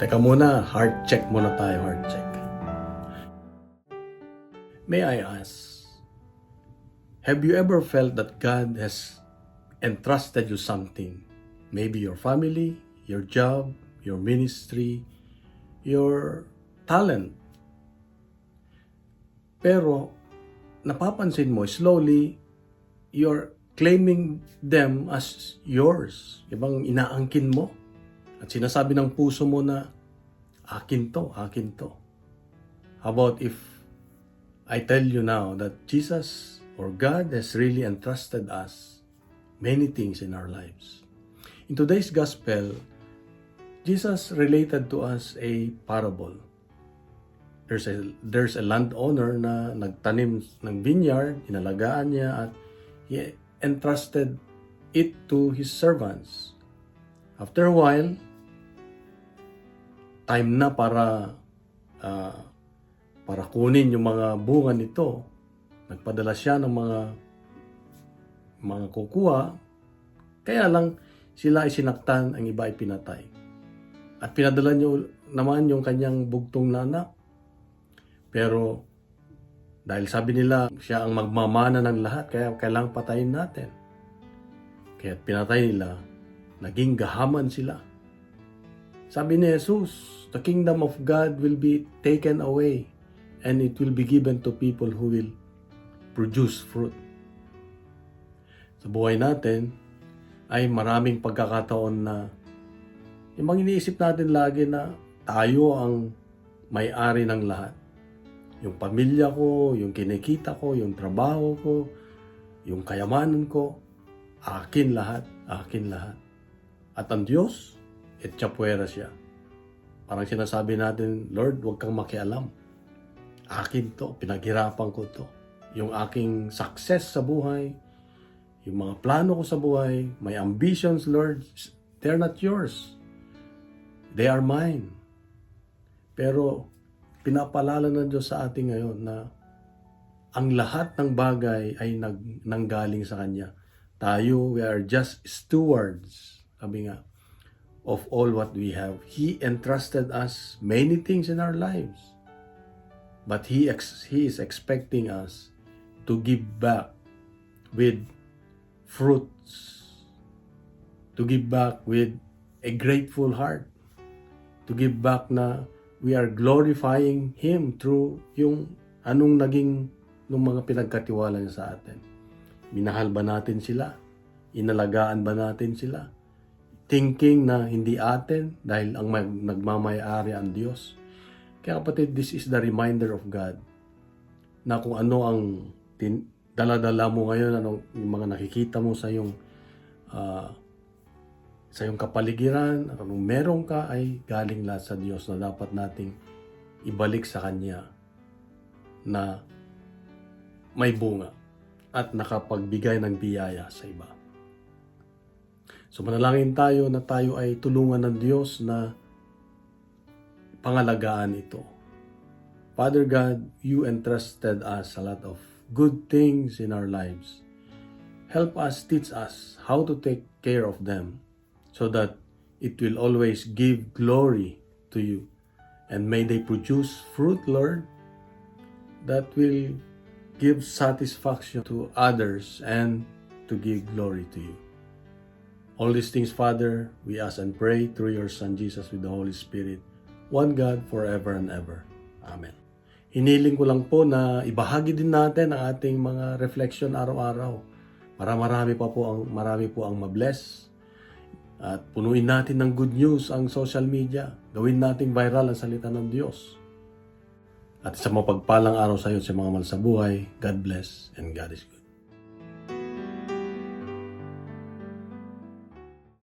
Teka muna, heart check muna tayo, heart check. May I ask, have you ever felt that God has entrusted you something? Maybe your family, your job, your ministry, your talent. Pero napapansin mo, slowly, you're claiming them as yours. Ibang inaangkin mo. At sinasabi ng puso mo na, akin to, akin to. How about if I tell you now that Jesus or God has really entrusted us many things in our lives. In today's gospel, Jesus related to us a parable. There's a landowner na nagtanim ng vineyard, inalagaan niya at he entrusted it to his servants. After a while, time na para kunin yung mga bunga nito. Nagpadala siya ng mga kukuha. Kaya lang sila ay sinaktan, ang iba ay pinatay. At pinadala niyo naman yung kanyang bugtong na anak. Pero dahil sabi nila siya ang magmamana ng lahat, kaya kailangang patayin natin. Kaya pinatay nila, naging gahaman sila. Sabi ni Jesus, the kingdom of God will be taken away and it will be given to people who will produce fruit. Sa buhay natin ay maraming pagkakataon na yung mga iniisip natin lagi na tayo ang may-ari ng lahat. Yung pamilya ko, yung kinikita ko, yung trabaho ko, yung kayamanan ko, akin lahat, akin lahat. At ang Diyos, etchapuera siya. Parang sinasabi natin, Lord, huwag kang makialam. Akin to, pinaghirapan ko to. Yung aking success sa buhay, yung mga plano ko sa buhay, my ambitions, Lord, they're not yours. They are mine. Pero pinapalala ng Diyos sa atin ngayon na ang lahat ng bagay ay nanggaling sa Kanya. Tayo, we are just stewards, sabi nga, of all what we have. He entrusted us many things in our lives. But He is expecting us to give back with fruits. To give back with a grateful heart. To give back na we are glorifying Him through yung anong naging nung mga pinagkatiwala niya sa atin. Minahal ba natin sila? Inalagaan ba natin sila? Thinking na hindi atin dahil ang nagmamayari ang Diyos. Kaya kapatid, this is the reminder of God na kung ano ang dala-dala mo ngayon, anong yung mga nakikita mo sa iyong kapaligiran, anong meron ka ay galing lahat sa Diyos na dapat nating ibalik sa Kanya na may bunga at nakapagbigay ng biyaya sa iba. So manalangin tayo na tayo ay tulungan ng Diyos na pangalagaan ito. Father God, You entrusted us a lot of good things in our lives. Help us, teach us how to take care of them so that it will always give glory to You. And may they produce fruit, Lord, that will give satisfaction to others and to give glory to You. All these things, Father, we ask and pray through Your Son, Jesus, with the Holy Spirit, one God, forever and ever. Amen. Hiniling ko lang po na ibahagi din natin ang ating mga reflection araw-araw para marami po ang mabless. At punuin natin ng good news ang social media. Gawin nating viral ang salita ng Diyos. At sa mapagpalang araw sa iyo sa mga mahal sa buhay, God bless and God is good.